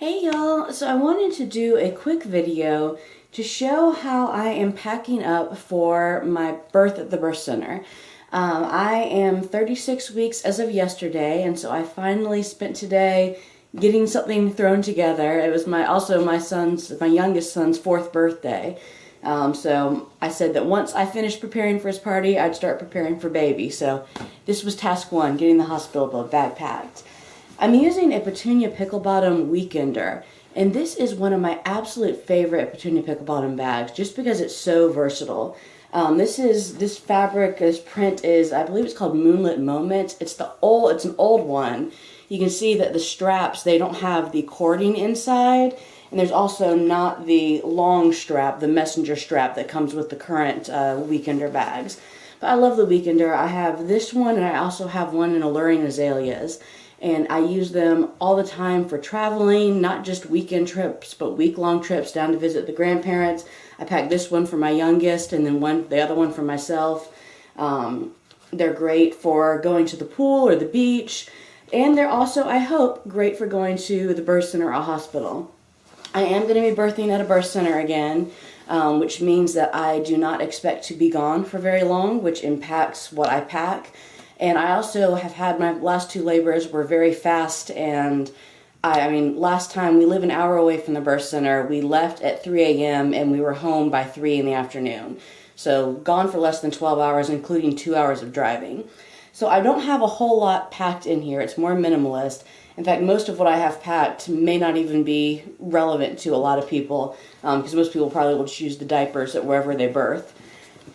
Hey y'all, so I wanted to do a quick video to show how I am packing up for my birth at the birth center. I am 36 weeks as of yesterday, and so I finally spent today getting something thrown together. It was my youngest son's 4th birthday. So I said that once I finished preparing for his party, I'd start preparing for baby. So this was task 1, getting the hospital bag packed. I'm using a Petunia Pickle Bottom Weekender, and this is one of my absolute favorite Petunia Pickle Bottom bags just because it's so versatile. This fabric, this print is, I believe it's called Moonlit Moments. It's an old one. You can see that the straps, they don't have the cording inside, and there's also not the long strap, the messenger strap that comes with the current Weekender bags. But I love the Weekender. I have this one, and I also have one in Alluring Azaleas. And I use them all the time for traveling, not just weekend trips, but week-long trips down to visit the grandparents. I packed this one for my youngest, and then the other one for myself. They're great for going to the pool or the beach, and they're also, I hope, great for going to the birth center or hospital. I am going to be birthing at a birth center again, which means that I do not expect to be gone for very long, which impacts what I pack. And I also have had my last 2 labors were very fast, and last time we live an hour away from the birth center. We left at 3 a.m. and we were home by 3 in the afternoon. So gone for less than 12 hours, including 2 hours of driving. So I don't have a whole lot packed in here. It's more minimalist. In fact, most of what I have packed may not even be relevant to a lot of people, because most people probably will just use the diapers at wherever they birth.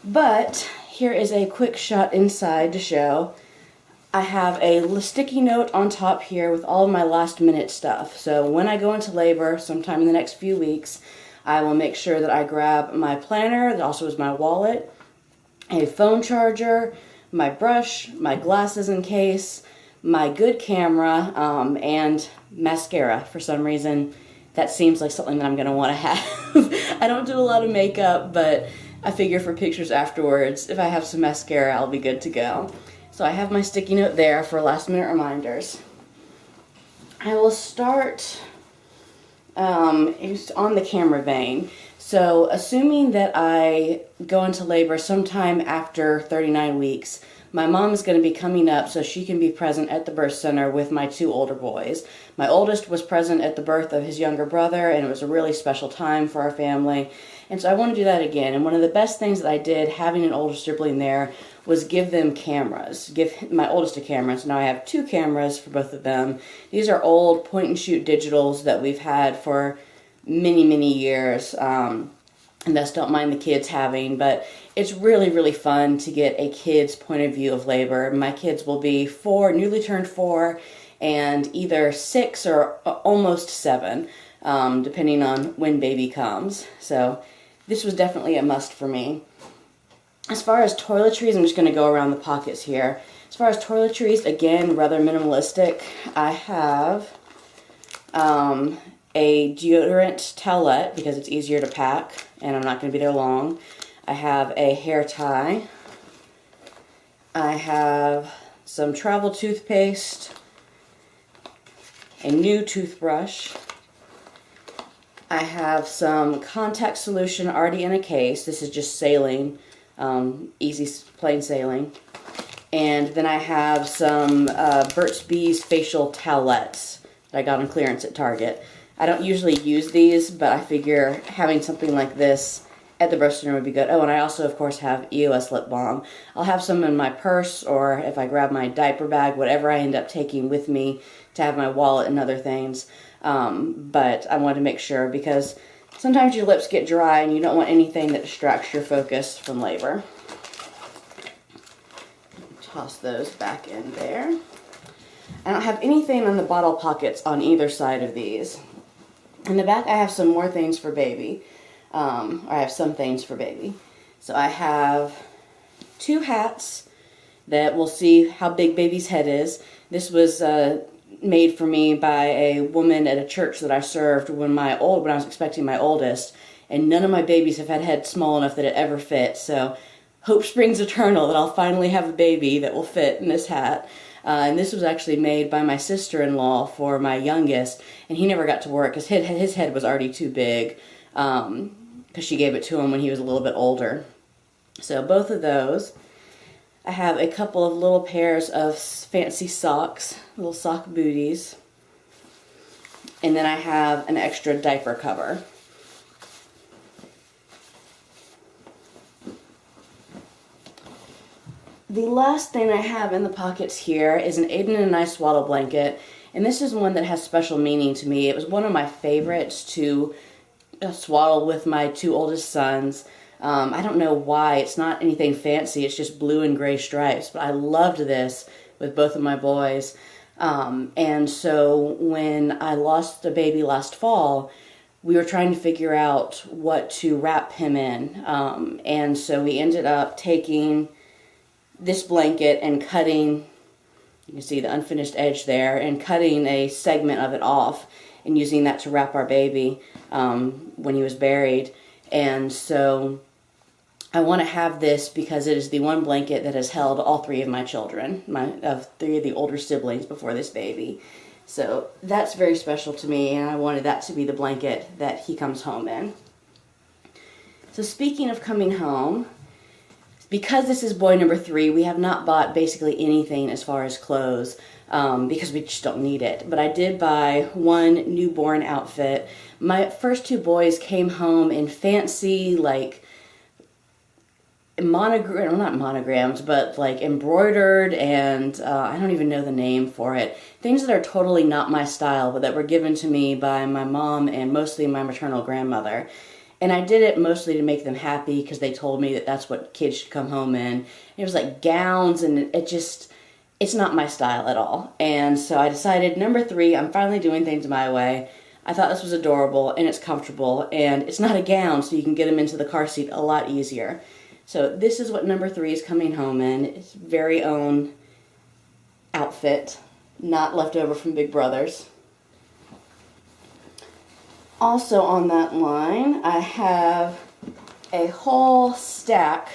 But here is a quick shot inside to show. I have a sticky note on top here with all of my last minute stuff. So when I go into labor sometime in the next few weeks, I will make sure that I grab my planner, that also is my wallet, a phone charger, my brush, my glasses in case, my good camera, and mascara. For some reason, that seems like something that I'm going to want to have. I don't do a lot of makeup, but I figure for pictures afterwards, if I have some mascara, I'll be good to go. So I have my sticky note there for last minute reminders. I will start on the camera vein. So assuming that I go into labor sometime after 39 weeks, my mom is going to be coming up so she can be present at the birth center with my 2 older boys. My oldest was present at the birth of his younger brother, and it was a really special time for our family. And so I want to do that again. And one of the best things that I did, having an older sibling there, was give them cameras. Give my oldest a camera. So now I have 2 cameras for both of them. These are old point-and-shoot digitals that we've had for many, many years. And thus don't mind the kids having, but it's really, really fun to get a kid's point of view of labor. My kids will be 4, newly turned 4, and either 6 or almost 7, depending on when baby comes. So this was definitely a must for me. As far as toiletries, I'm just going to go around the pockets here. As far as toiletries, again, rather minimalistic. I have a deodorant towelette because it's easier to pack and I'm not going to be there long. I have a hair tie. I have some travel toothpaste, a new toothbrush. I have some contact solution already in a case. This is just saline, easy plain saline. And then I have some Burt's Bees facial towelettes that I got on clearance at Target. I don't usually use these, but I figure having something like this at the birth center would be good. Oh, and I also, of course, have EOS lip balm. I'll have some in my purse, or if I grab my diaper bag, whatever I end up taking with me to have my wallet and other things. But I wanted to make sure because sometimes your lips get dry and you don't want anything that distracts your focus from labor. Toss those back in there. I don't have anything on the bottle pockets on either side of these. In the back I have some more things for baby. Or I have some things for baby. So I have 2 hats that we'll see how big baby's head is. This was made for me by a woman at a church that I served when I was expecting my oldest, and none of my babies have had heads small enough that it ever fit. So hope springs eternal that I'll finally have a baby that will fit in this hat. And this was actually made by my sister-in-law for my youngest, and he never got to work because his head was already too big, because she gave it to him when he was a little bit older. So both of those. I have a couple of little pairs of fancy socks, little sock booties. And then I have an extra diaper cover. The last thing I have in the pockets here is an Aiden and I Swaddle Blanket. And this is one that has special meaning to me. It was one of my favorites to swaddle with my two oldest sons. I don't know why. It's not anything fancy. It's just blue and gray stripes. But I loved this with both of my boys. And so when I lost the baby last fall, we were trying to figure out what to wrap him in. And so we ended up taking this blanket and cutting, you can see the unfinished edge there, and cutting a segment of it off and using that to wrap our baby when he was buried. And so I want to have this because it is the one blanket that has held all three of my children, of three of the older siblings before this baby. So that's very special to me, and I wanted that to be the blanket that he comes home in. So speaking of coming home, because this is boy number 3, we have not bought basically anything as far as clothes because we just don't need it. But I did buy one newborn outfit. My first 2 boys came home in fancy, like, not monograms, but like embroidered, and I don't even know the name for it. Things that are totally not my style, but that were given to me by my mom and mostly my maternal grandmother. And I did it mostly to make them happy because they told me that that's what kids should come home in. It was like gowns, and it's not my style at all. And so I decided, number 3, I'm finally doing things my way. I thought this was adorable, and it's comfortable, and it's not a gown, so you can get them into the car seat a lot easier. So this is what number 3 is coming home in. It's very own outfit, not left over from Big Brothers. Also on that line, I have a whole stack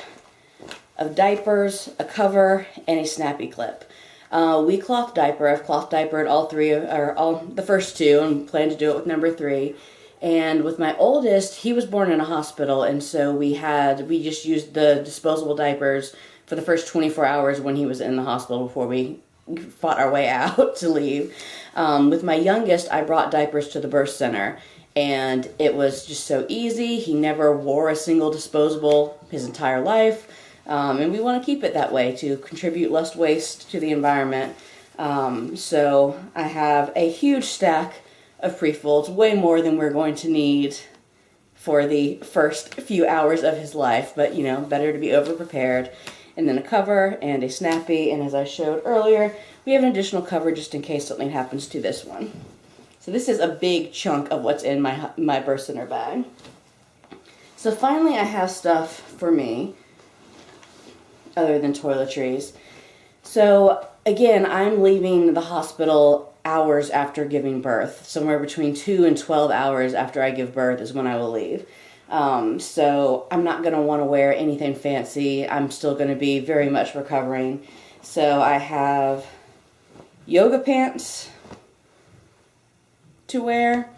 of diapers, a cover, and a snappy clip. We cloth diaper. I've cloth diapered all the first 2, and plan to do it with number 3. And with my oldest, he was born in a hospital, and so we just used the disposable diapers for the first 24 hours when he was in the hospital before we fought our way out to leave. With my youngest, I brought diapers to the birth center, and it was just so easy. He never wore a single disposable his entire life, and we want to keep it that way to contribute less waste to the environment. So I have a huge stack of pre-folds, way more than we're going to need for the first few hours of his life, but you know, better to be over-prepared. And then a cover and a snappy, and as I showed earlier, we have an additional cover just in case something happens to this one. So this is a big chunk of what's in my birth center bag. So finally I have stuff for me, other than toiletries. So again, I'm leaving the hospital hours after giving birth. Somewhere between 2 and 12 hours after I give birth is when I will leave. So I'm not going to want to wear anything fancy. I'm still going to be very much recovering. So I have yoga pants to wear,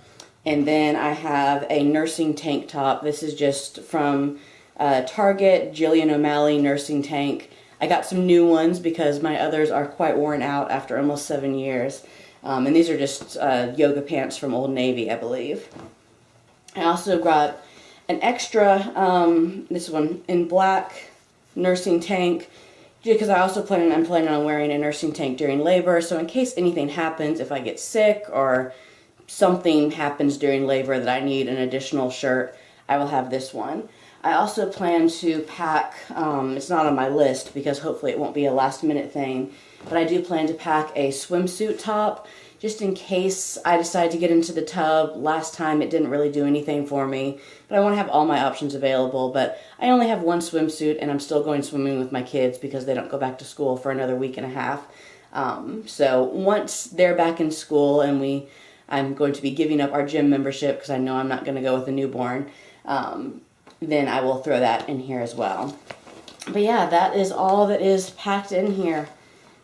and then I have a nursing tank top. This is just from Target, Jillian O'Malley nursing tank. I got some new ones because my others are quite worn out after almost 7 years. And these are just yoga pants from Old Navy, I believe. I also got an extra, this one in black, nursing tank, because I'm planning on wearing a nursing tank during labor. So in case anything happens, if I get sick or something happens during labor that I need an additional shirt, I will have this one. I also plan to pack, it's not on my list because hopefully it won't be a last minute thing, but I do plan to pack a swimsuit top just in case I decide to get into the tub. Last time it didn't really do anything for me, but I want to have all my options available. But I only have one swimsuit, and I'm still going swimming with my kids because they don't go back to school for another week and a half. So once they're back in school and I'm going to be giving up our gym membership because I know I'm not going to go with a newborn, then I will throw that in here as well. But yeah, that is all that is packed in here.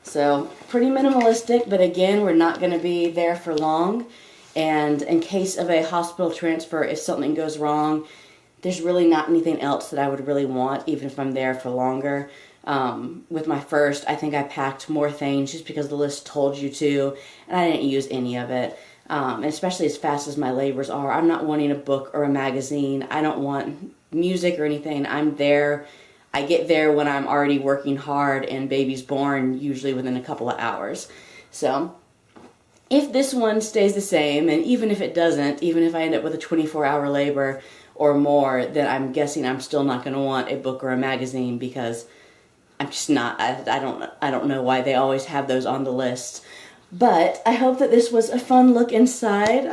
So pretty minimalistic, but again, we're not going to be there for long. And in case of a hospital transfer, if something goes wrong, there's really not anything else that I would really want, even if I'm there for longer. With my first, I think I packed more things just because the list told you to, and I didn't use any of it. And especially as fast as my labors are, I'm not wanting a book or a magazine. I don't want music or anything. I'm there. I get there when I'm already working hard, and baby's born usually within a couple of hours. So if this one stays the same, and even if it doesn't, even if I end up with a 24-hour labor or more, then I'm guessing I'm still not going to want a book or a magazine, because I'm just not, I don't know why they always have those on the list. But I hope that this was a fun look inside.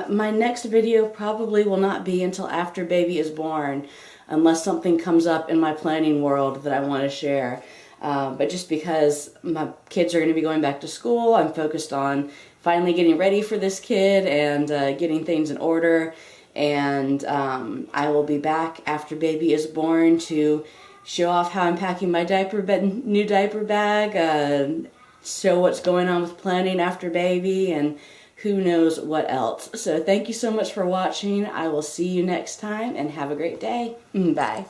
My next video probably will not be until after baby is born, unless something comes up in my planning world that I want to share. But just because my kids are going to be going back to school, I'm focused on finally getting ready for this kid and getting things in order. And I will be back after baby is born to show off how I'm packing my new diaper bag, show what's going on with planning after baby, and who knows what else. So thank you so much for watching. I will see you next time, and have a great day. Bye.